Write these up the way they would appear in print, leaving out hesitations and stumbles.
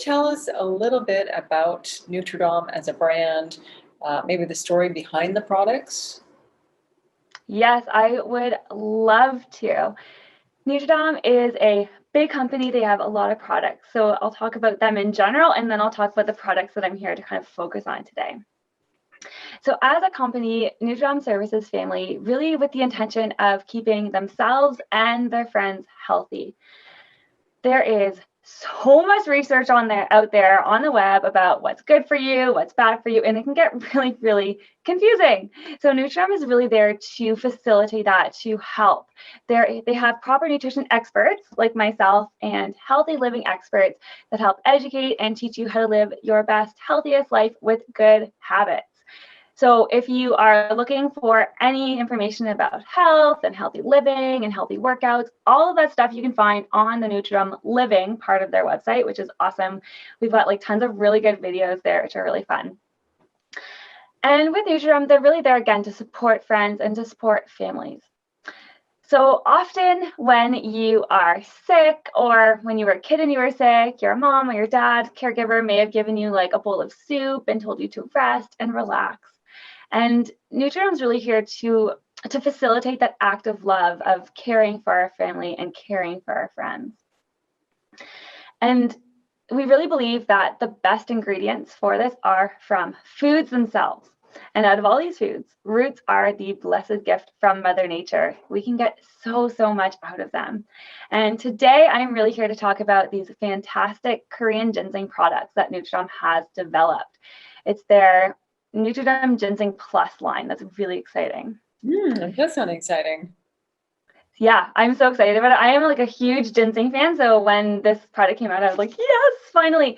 tell us a little bit about Nutridom as a brand, maybe the story behind the products? Yes, I would love to. Nutridom is a big company. They have a lot of products. So I'll talk about them in general, and then I'll talk about the products that I'm here to kind of focus on today. So as a company, Nutridom services family really with the intention of keeping themselves and their friends healthy. There is so much research out there on the web about what's good for you, what's bad for you, and it can get really, really confusing. So Nutridom is really there to facilitate that, to help. They have proper nutrition experts like myself and healthy living experts that help educate and teach you how to live your best, healthiest life with good habits. So if you are looking for any information about health and healthy living and healthy workouts, all of that stuff you can find on the Nutridom Living part of their website, which is awesome. We've got like tons of really good videos there, which are really fun. And with Nutridom, they're really there again to support friends and to support families. So often when you are sick or when you were a kid and you were sick, your mom or your dad, caregiver may have given you like a bowl of soup and told you to rest and relax. And Nutridom is really here to facilitate that act of love of caring for our family and caring for our friends. And we really believe that the best ingredients for this are from foods themselves. And out of all these foods, roots are the blessed gift from Mother Nature. We can get so much out of them. And today I'm really here to talk about these fantastic Korean ginseng products that Nutridom has developed. It's their Nutridom Ginseng Plus line. That's really exciting. That does sound exciting. Yeah, I'm so excited about it. I am like a huge ginseng fan. So when this product came out, I was like, yes, finally.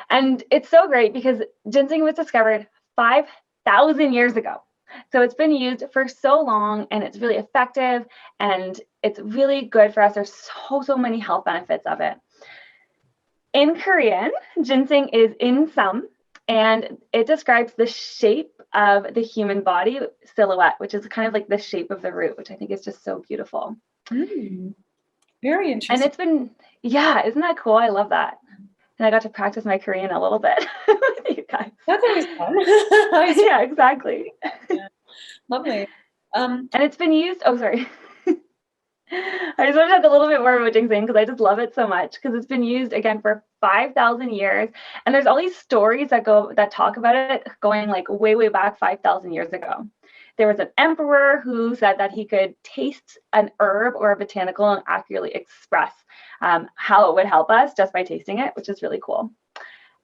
And it's so great because ginseng was discovered 5,000 years ago. So it's been used for so long and it's really effective and it's really good for us. There's so many health benefits of it. In Korean, ginseng is insam, and it describes the shape of the human body silhouette, which is kind of like the shape of the root, which I think is just so beautiful. Very interesting. And it's been, yeah, isn't that cool? I love that. And I got to practice my Korean a little bit with you guys. That's always fun. Yeah, exactly. Yeah. Lovely. And it's been used, oh, sorry. I just want to talk a little bit more about ginseng because I just love it so much because it's been used again for 5,000 years. And there's all these stories that talk about it going like way back 5,000 years ago. There was an emperor who said that he could taste an herb or a botanical and accurately express how it would help us just by tasting it, which is really cool.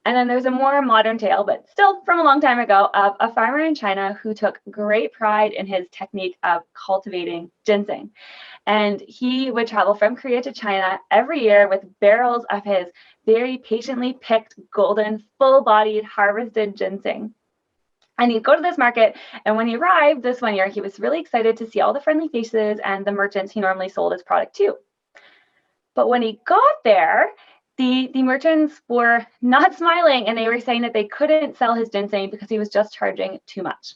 And then there's a more modern tale, but still from a long time ago, of a farmer in China who took great pride in his technique of cultivating ginseng. And he would travel from Korea to China every year with barrels of his very patiently picked, golden, full-bodied, harvested ginseng. And he'd go to this market, and when he arrived this one year, he was really excited to see all the friendly faces and the merchants he normally sold his product to. But when he got there, the merchants were not smiling, and they were saying that they couldn't sell his ginseng because he was just charging too much.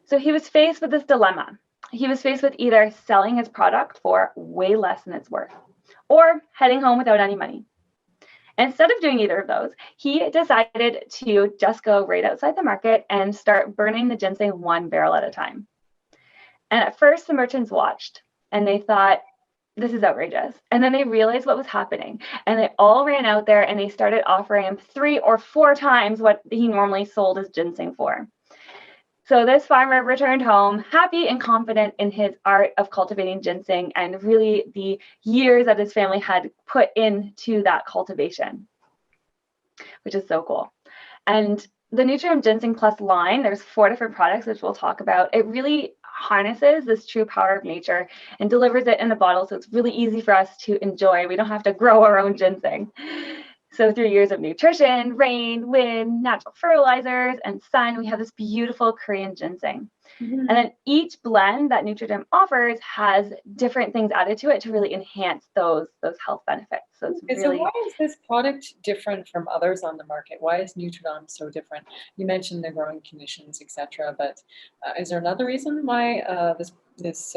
So he was faced with this dilemma. He was faced with either selling his product for way less than it's worth or heading home without any money. Instead of doing either of those, he decided to just go right outside the market and start burning the ginseng one barrel at a time. And at first, the merchants watched and they thought, this is outrageous. And then they realized what was happening. And they all ran out there and they started offering him 3 or 4 times what he normally sold his ginseng for. So this farmer returned home happy and confident in his art of cultivating ginseng and really the years that his family had put into that cultivation, which is so cool. And the Nutridom Ginseng Plus line, there's 4 different products, which we'll talk about. It really harnesses this true power of nature and delivers it in a bottle, so it's really easy for us to enjoy. We don't have to grow our own ginseng. So through years of nutrition, rain, wind, natural fertilizers, and sun, we have this beautiful Korean ginseng. And then each blend that Nutridom offers has different things added to it to really enhance those health benefits. So it's really. So why is this product different from others on the market? Why is Nutridom so different? You mentioned the growing conditions, etc. But is there another reason why this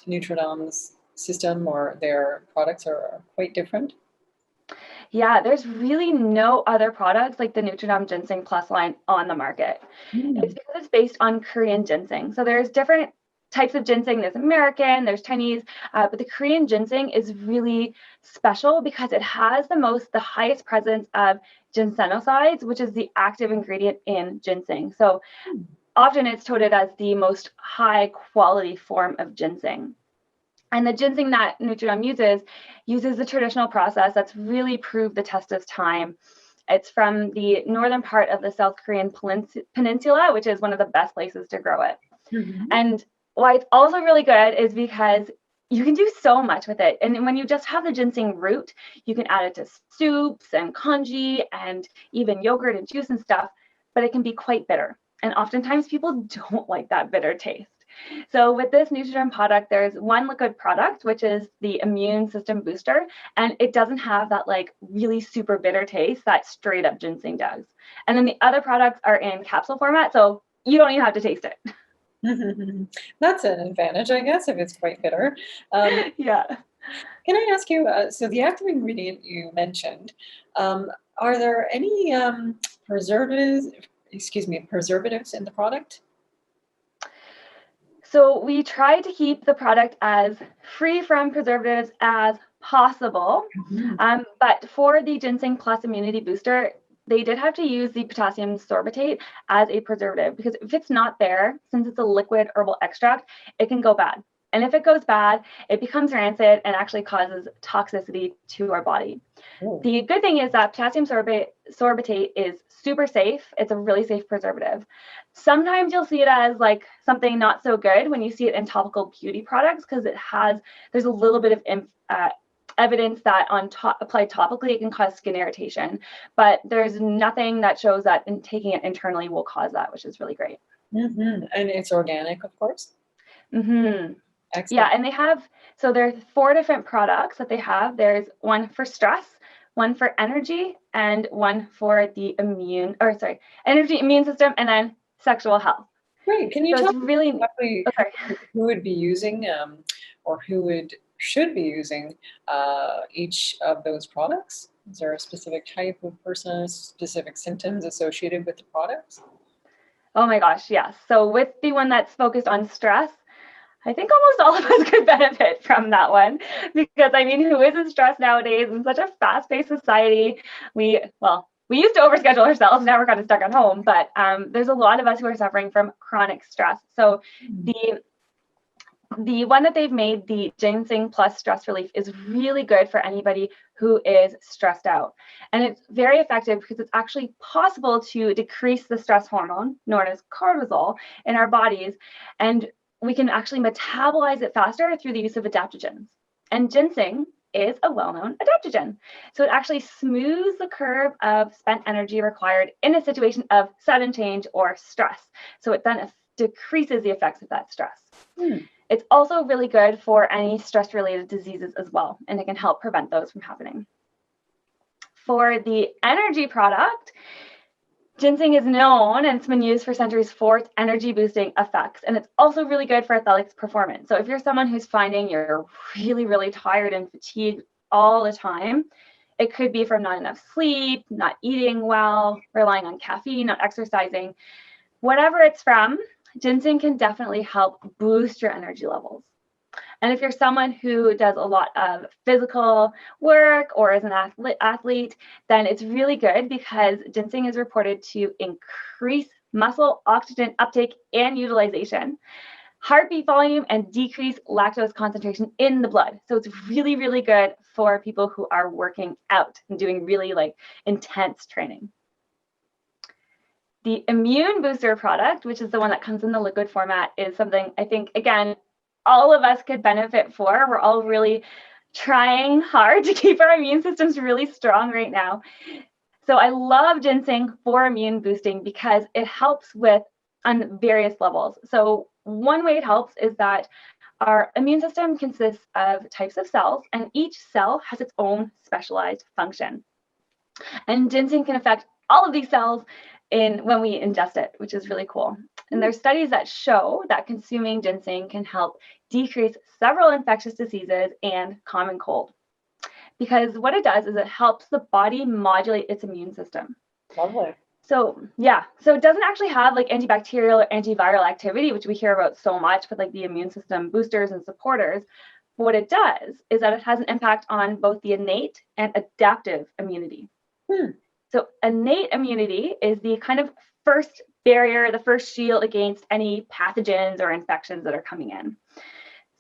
Nutridom's system or their products are quite different? Yeah, there's really no other products like the Nutridom Ginseng Plus line on the market. It's Mm. because it's based on Korean ginseng. So there's different types of ginseng. There's American, there's Chinese, but the Korean ginseng is really special because it has the highest presence of ginsenosides, which is the active ingredient in ginseng. So often it's touted as the most high quality form of ginseng. And the ginseng that Nutridom uses the traditional process that's really proved the test of time. It's from the northern part of the South Korean peninsula, which is one of the best places to grow it. Mhm. And why it's also really good is because you can do so much with it. And when you just have the ginseng root, you can add it to soups and congee and even yogurt and juice and stuff, but it can be quite bitter. And oftentimes people don't like that bitter taste. So with this Nutridom product, there's one liquid product, which is the immune system booster, and it doesn't have that like really super bitter taste that straight up ginseng does. And then the other products are in capsule format, so you don't even have to taste it. That's an advantage, I guess, if it's quite bitter. Um, Yeah. can I ask you, so the active ingredient you mentioned, are there any preservatives, preservatives in the product? So we try to keep the product as free from preservatives as possible. Mhm. But for the Ginseng Plus Immunity Booster, they did have to use the potassium sorbitate as a preservative because if it's not there, since it's a liquid herbal extract, it can go bad. And if it goes bad, it becomes rancid and actually causes toxicity to our body. Oh. The good thing is that potassium sorbitate is super safe. It's a really safe preservative. Sometimes you'll see it as like something not so good when you see it in topical beauty products because there's a little bit of evidence that applied topically it can cause skin irritation, but there's nothing that shows that in taking it internally will cause that, which is really great. And it's organic, of course. Hmm. Yeah, Excellent. and so there's 4 different products that they have. There's one for stress, one for energy, and one for the energy, immune system, and then sexual health. Great. Can you So tell it's me really, exactly oh, sorry. who would be using or should be using each of those products? Is there a specific type of person, specific symptoms associated with the products? Oh my gosh, yes. So with the one that's focused on stress, I think almost all of us could benefit from that one because I mean, who isn't stressed nowadays in such a fast-paced society? We used to overschedule ourselves. Now we're kind of stuck at home, but there's a lot of us who are suffering from chronic stress. So the one that they've made, the Ginseng Plus Stress Relief, is really good for anybody who is stressed out. And it's very effective because it's actually possible to decrease the stress hormone known as cortisol in our bodies. And we can actually metabolize it faster through the use of adaptogens. And ginseng is a well-known adaptogen. So it actually smooths the curve of spent energy required in a situation of sudden change or stress. So it then decreases the effects of that stress. Hmm. It's also really good for any stress-related diseases as well, and it can help prevent those from happening. For the energy product, ginseng is known and it's been used for centuries for its energy boosting effects. And it's also really good for athletics performance. So if you're someone who's finding you're really, really tired and fatigued all the time, it could be from not enough sleep, not eating well, relying on caffeine, not exercising. Whatever it's from, ginseng can definitely help boost your energy levels. And if you're someone who does a lot of physical work or is an athlete, then it's really good because ginseng is reported to increase muscle oxygen uptake and utilization, heartbeat volume, and decrease lactose concentration in the blood. So it's really, really good for people who are working out and doing really like intense training. The immune booster product, which is the one that comes in the liquid format, is something I think, again, all of us could benefit for. We're all really trying hard to keep our immune systems really strong right now. So I love ginseng for immune boosting because it helps on various levels. So one way it helps is that our immune system consists of types of cells, and each cell has its own specialized function. And ginseng can affect all of these cells when we ingest it, which is really cool. And there's studies that show that consuming ginseng can help decrease several infectious diseases and common cold. because what it does is it helps the body modulate its immune system. Lovely. So yeah, so it doesn't actually have like antibacterial or antiviral activity, which we hear about so much with like the immune system boosters and supporters. But what it does is that it has an impact on both the innate and adaptive immunity. So innate immunity is the kind of first barrier, the first shield against any pathogens or infections that are coming in.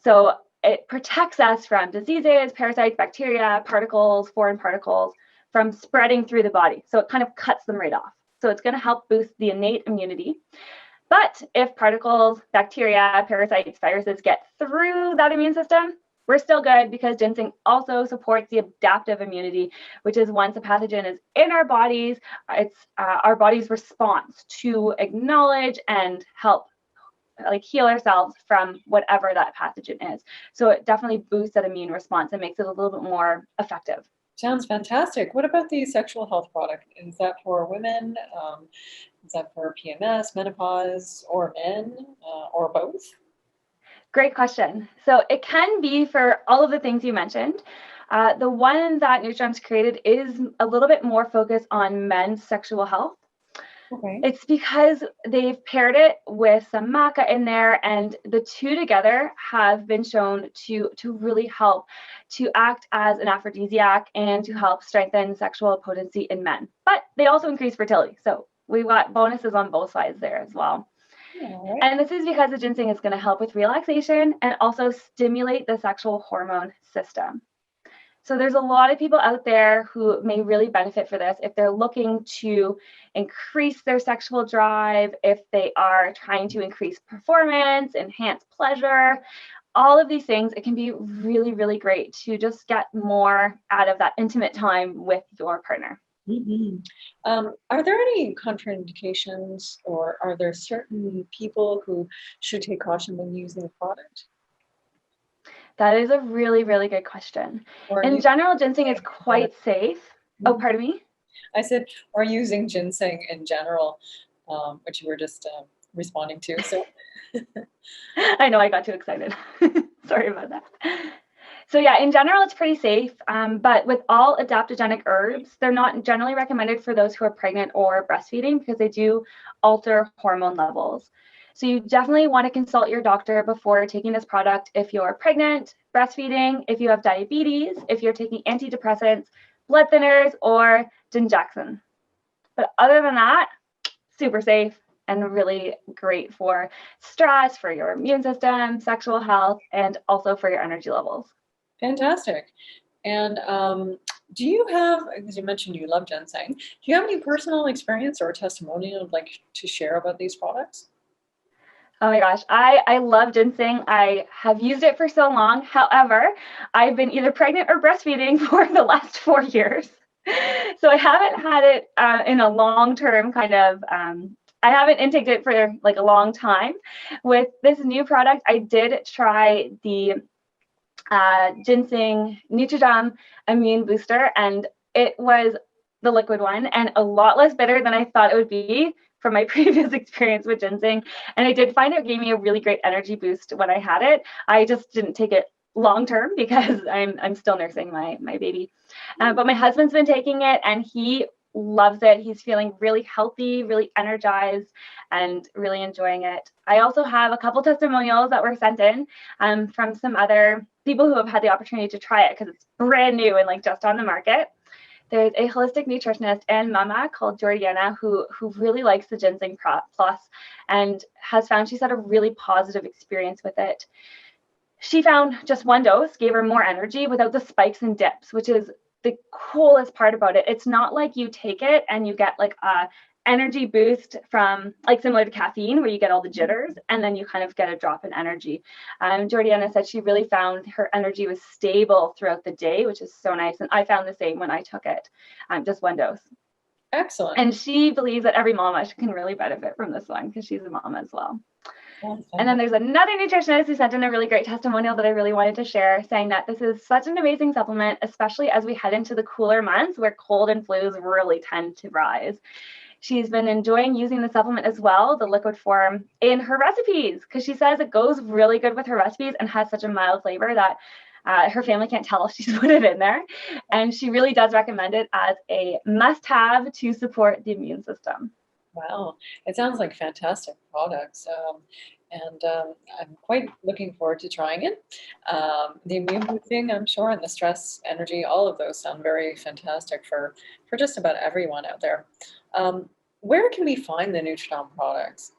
So it protects us from diseases, parasites, bacteria, particles, foreign particles from spreading through the body. So it kind of cuts them right off. So it's going to help boost the innate immunity. But if particles, bacteria, parasites, viruses get through that immune system, we're still good because ginseng also supports the adaptive immunity, which is once a pathogen is in our bodies, it's our body's response to acknowledge and help like heal ourselves from whatever that pathogen is. So it definitely boosts that immune response and makes it a little bit more effective. Sounds fantastic. What about the sexual health product? Is that for women? Is that for PMS, menopause, or men, or both? Great question. So it can be for all of the things you mentioned. The one that Nutridom's created is a little bit more focused on men's sexual health. Okay. It's because they've paired it with some maca in there, and the two together have been shown to really help to act as an aphrodisiac and to help strengthen sexual potency in men. But they also increase fertility. So we've got bonuses on both sides there as well. All right. And this is because the ginseng is going to help with relaxation and also stimulate the sexual hormone system. So there's a lot of people out there who may really benefit for this if they're looking to increase their sexual drive, if they are trying to increase performance, enhance pleasure, all of these things. It can be really, really great to just get more out of that intimate time with your partner. Are there any contraindications, or are there certain people who should take caution when using the product? That is a really, really good question. Or In general, ginseng is quite safe. Oh, pardon me? I said, or using ginseng in general, which you were just responding to. So I know I got too excited. Sorry about that. So yeah, in general, it's pretty safe. But with all adaptogenic herbs, they're not generally recommended for those who are pregnant or breastfeeding because they do alter hormone levels. So you definitely want to consult your doctor before taking this product if you're pregnant, breastfeeding, if you have diabetes, if you're taking antidepressants, blood thinners, or Ginseng. But other than that, super safe and really great for stress, for your immune system, sexual health, and also for your energy levels. fantastic. And do you have, because you mentioned you love ginseng, do you have any personal experience or testimonial you'd like to share about these products? Oh my gosh, I love ginseng. I have used it for so long. However, I've been either pregnant or breastfeeding for the last 4 years. So I haven't had it in a long-term kind of, I haven't intaken it for like a long time. With this new product, I did try the ginseng Nutridom immune booster, and it was the liquid one and a lot less bitter than I thought it would be from my previous experience with ginseng. And I did find it gave me a really great energy boost when I had it. I just didn't take it long term because I'm still nursing my baby. But my husband's been taking it and he loves it. He's feeling really healthy, really energized, and really enjoying it. I also have a couple testimonials that were sent in from some other people who have had the opportunity to try it because it's brand new and like just on the market. There's a holistic nutritionist and mama called Jordiana who really likes the Ginseng Plus and has found she's had a really positive experience with it. She found just one dose gave her more energy without the spikes and dips, which is the coolest part about it. It's not like you take it and you get like a energy boost from like similar to caffeine where you get all the jitters and then you kind of get a drop in energy. Jordiana said she really found her energy was stable throughout the day, which is so nice. And I found the same when I took it, just one dose. Excellent. And she believes that every mama can really benefit from this one because she's a mama as well. And then there's another nutritionist who sent in a really great testimonial that I really wanted to share, saying that this is such an amazing supplement, especially as we head into the cooler months where cold and flus really tend to rise. She's been enjoying using the supplement as well, the liquid form, in her recipes, because she says it goes really good with her recipes and has such a mild flavor that Her family can't tell she's put it in there. And she really does recommend it as a must-have to support the immune system. Wow, it sounds like fantastic products. I'm quite looking forward to trying it. The immune boosting, I'm sure, and the stress, energy, all of those sound very fantastic for just about everyone out there. Where can we find the Nutridom products?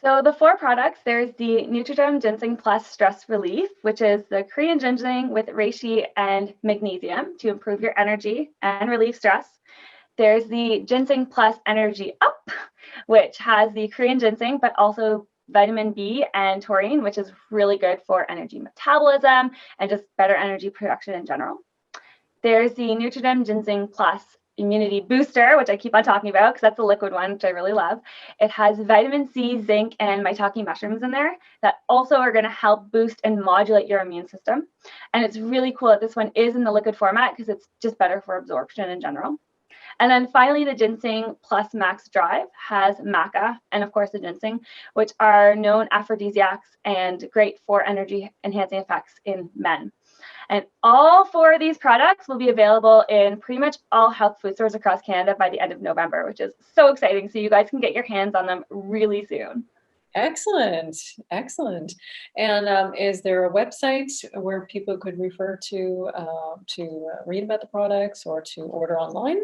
So the 4 products, there's the Nutridom Ginseng Plus Stress Relief, which is the Korean ginseng with reishi and magnesium to improve your energy and relieve stress. There's the Ginseng Plus Energy Up, which has the Korean ginseng, but also vitamin B and taurine, which is really good for energy metabolism and just better energy production in general. There's the Nutridom Ginseng Plus Immunity Booster, which I keep on talking about because that's the liquid one, which I really love. It has vitamin C, zinc, and maitake mushrooms in there that also are going to help boost and modulate your immune system. And it's really cool that this one is in the liquid format because it's just better for absorption in general. And then finally, the Ginseng Plus Max Drive has maca and, of course, the ginseng, which are known aphrodisiacs and great for energy enhancing effects in men. And all 4 of these products will be available in pretty much all health food stores across Canada by the end of November, which is so exciting. So you guys can get your hands on them really soon. Excellent, excellent. And is there a website where people could refer to read about the products or to order online?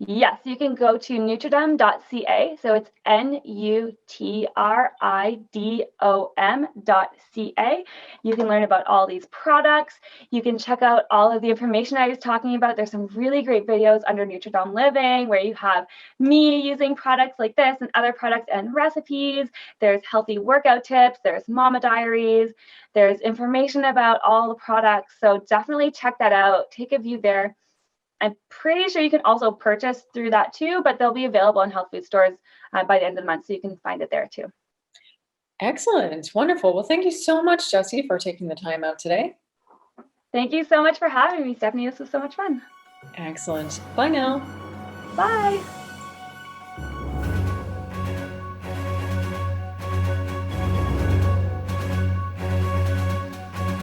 Yes, you can go to nutridom.ca. So it's NUTRIDOM.ca. You can learn about all these products. You can check out all of the information I was talking about. There's some really great videos under Nutridom Living where you have me using products like this and other products and recipes. There's healthy workout tips. There's mama diaries. There's information about all the products. So definitely check that out. Take a view there. I'm pretty sure you can also purchase through that too, but they'll be available in health food stores by the end of the month, so you can find it there too. Excellent, wonderful. Well, thank you so much, Jessie, for taking the time out today. Thank you so much for having me, Stephanie. This was so much fun. Excellent. Bye now. Bye.